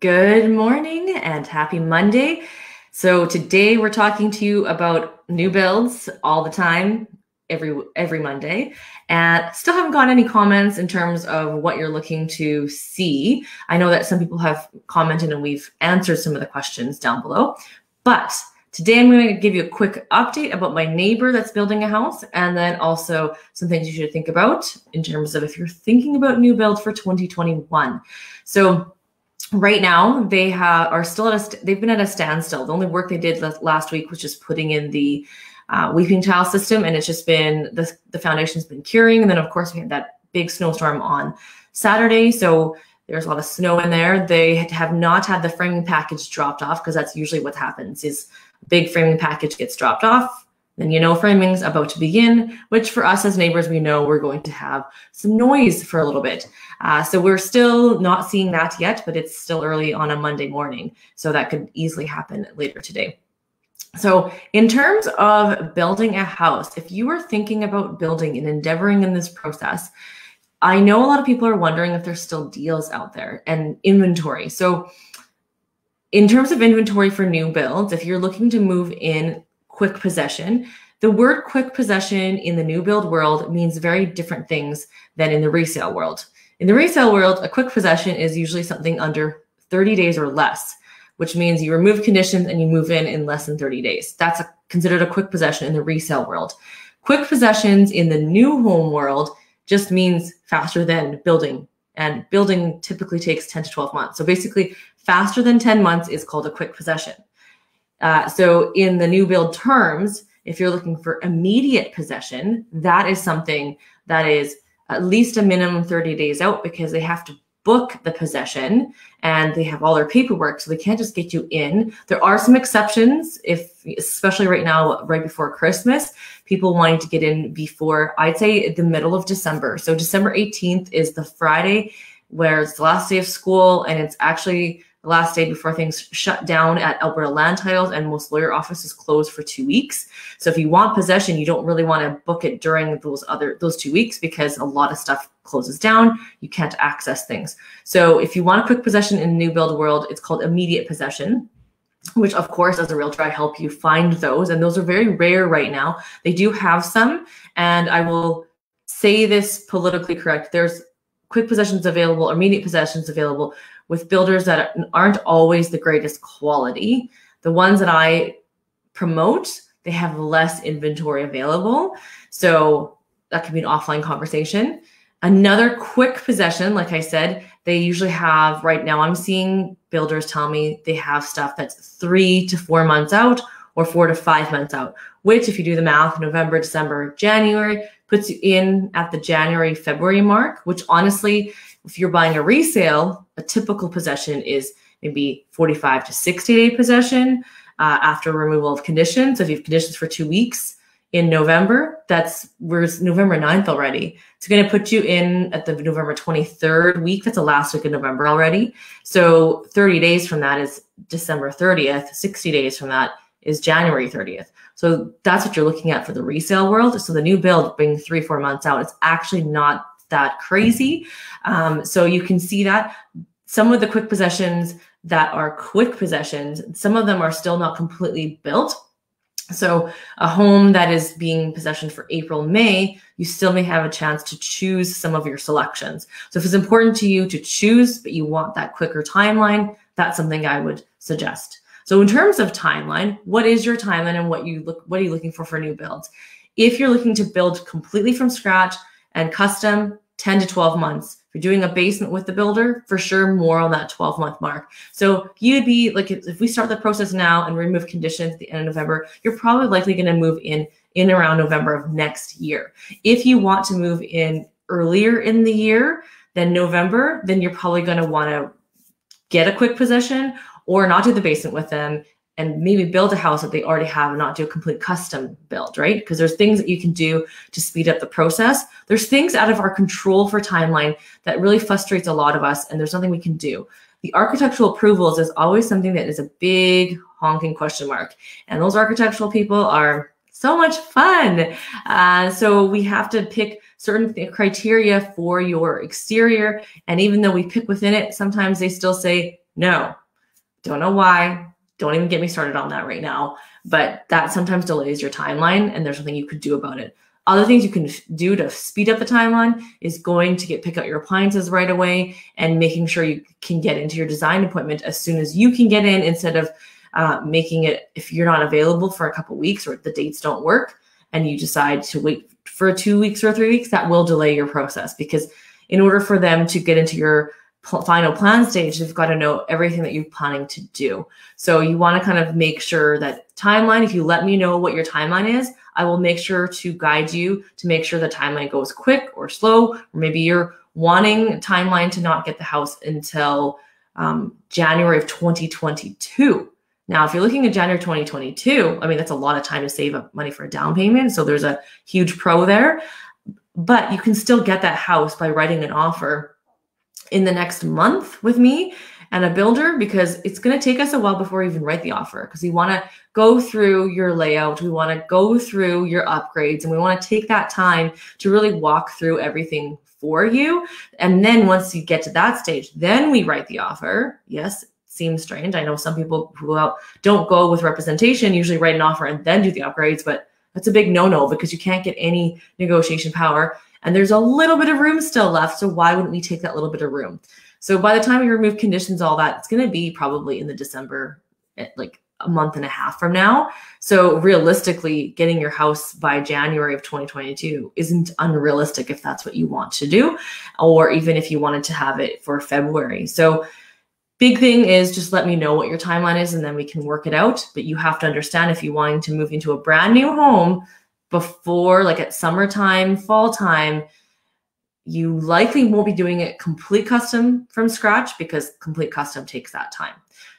Good morning and happy Monday. So today we're talking to you about new builds all the time, every Monday, and still haven't got any comments in terms of what you're looking to see. I know that some people have commented and we've answered some of the questions down below, but today I'm going to give you a quick update about my neighbor that's building a house, and then also some things you should think about in terms of if you're thinking about new build for 2021. So right now, they are still they've been at a standstill. The only work they did last week was just putting in the weeping tile system, and it's just been the foundation's been curing. And then, of course, we had that big snowstorm on Saturday, so there's a lot of snow in there. They have not had the framing package dropped off, because that's usually what happens: is a big framing package gets dropped off. Then framing's about to begin, which for us as neighbors, we know we're going to have some noise for a little bit. So we're still not seeing that yet, but it's still early on a Monday morning. So that could easily happen later today. So in terms of building a house, if you are thinking about building and endeavoring in this process, I know a lot of people are wondering if there's still deals out there and inventory. So in terms of inventory for new builds, if you're looking to move in quick possession, the word quick possession in the new build world means very different things than in the resale world. In the resale world, a quick possession is usually something under 30 days or less, which means you remove conditions and you move in less than 30 days. That's considered a quick possession in the resale world. Quick possessions in the new home world just means faster than building, and building typically takes 10 to 12 months. So basically, faster than 10 months is called a quick possession. So in the new build terms, if you're looking for immediate possession, that is something that is at least a minimum 30 days out, because they have to book the possession and they have all their paperwork, so they can't just get you in. There are some exceptions, especially right now, right before Christmas, people wanting to get in before, I'd say, the middle of December. So December 18th is the Friday where it's the last day of school, and it's actually the last day before things shut down at Alberta land titles, and most lawyer offices close for 2 weeks. So if you want possession, you don't really want to book it during those 2 weeks, because a lot of stuff closes down. You can't access things. So if you want a quick possession in the new build world, it's called immediate possession, which of course, as a realtor, I help you find those. And those are very rare right now. They do have some, and I will say this politically correct. There's quick possessions available, immediate possessions available, with builders that aren't always the greatest quality. The ones that I promote, they have less inventory available. So that could be an offline conversation. Another quick possession, like I said, they usually have, right now I'm seeing builders tell me they have stuff that's 3 to 4 months out, or 4 to 5 months out, which, if you do the math, November, December, January, puts you in at the January, February mark, which honestly, if you're buying a resale, a typical possession is maybe 45 to 60-day possession after removal of conditions. So if you have conditions for 2 weeks in November, we're November 9th already. It's going to put you in at the November 23rd week. That's the last week of November already. So 30 days from that is December 30th. 60 days from that is January 30th. So that's what you're looking at for the resale world. So the new build being 3-4 months out, it's actually not that crazy. So you can see that some of the quick possessions that are quick possessions, some of them are still not completely built. So a home that is being possessioned for April, May, you still may have a chance to choose some of your selections. So if it's important to you to choose, but you want that quicker timeline, that's something I would suggest. So in terms of timeline, what is your timeline, and what are you looking for new builds? If you're looking to build completely from scratch and custom, 10 to 12 months. If you're doing a basement with the builder, for sure more on that 12-month mark. So you'd be like, if we start the process now and remove conditions at the end of November, you're probably likely going to move in around November of next year. If you want to move in earlier in the year than November, then you're probably going to want to get a quick possession, or not do the basement with them, and maybe build a house that they already have and not do a complete custom build, right? Because there's things that you can do to speed up the process. There's things out of our control for timeline that really frustrates a lot of us, and there's nothing we can do. The architectural approvals is always something that is a big honking question mark. And those architectural people are so much fun. So we have to pick certain criteria for your exterior. And even though we pick within it, sometimes they still say, No, don't know why. Don't even get me started on that right now. But that sometimes delays your timeline, and there's nothing you could do about it. Other things you can do to speed up the timeline is going to pick out your appliances right away and making sure you can get into your design appointment as soon as you can get in, instead of making it, if you're not available for a couple weeks or the dates don't work and you decide to wait for 2 weeks or 3 weeks, that will delay your process, because in order for them to get into your final plan stage, they've got to know everything that you're planning to do. So you want to kind of make sure that timeline, if you let me know what your timeline is, I will make sure to guide you to make sure the timeline goes quick or slow, or maybe you're wanting timeline to not get the house until January of 2022. Now, if you're looking at January 2022, I mean, that's a lot of time to save up money for a down payment. So there's a huge pro there, but you can still get that house by writing an offer in the next month with me and a builder, because it's going to take us a while before we even write the offer, because we want to go through your layout, we want to go through your upgrades, and we want to take that time to really walk through everything for you. And then once you get to that stage, then we write the offer. Yes, it seems strange. I know some people who don't go with representation usually write an offer and then do the upgrades, but that's a big no-no, because you can't get any negotiation power. And there's a little bit of room still left. So why wouldn't we take that little bit of room? So by the time we remove conditions, all that, it's going to be probably in the December, like a month and a half from now. So realistically, getting your house by January of 2022 isn't unrealistic if that's what you want to do, or even if you wanted to have it for February. So big thing is just let me know what your timeline is, and then we can work it out. But you have to understand, if you're wanting to move into a brand new home before, like at summertime, fall time, you likely won't be doing it complete custom from scratch, because complete custom takes that time.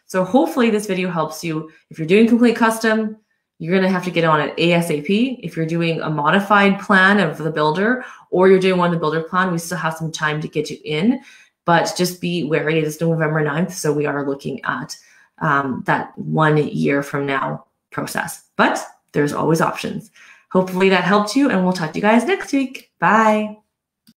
So hopefully this video helps you. If you're doing complete custom, you're going to have to get on it ASAP. If you're doing a modified plan of the builder, or you're doing one of the builder plan, we still have some time to get you in, but just be wary. It is November 9th. So we are looking at that 1 year from now process, but there's always options. Hopefully that helped you, and we'll talk to you guys next week. Bye.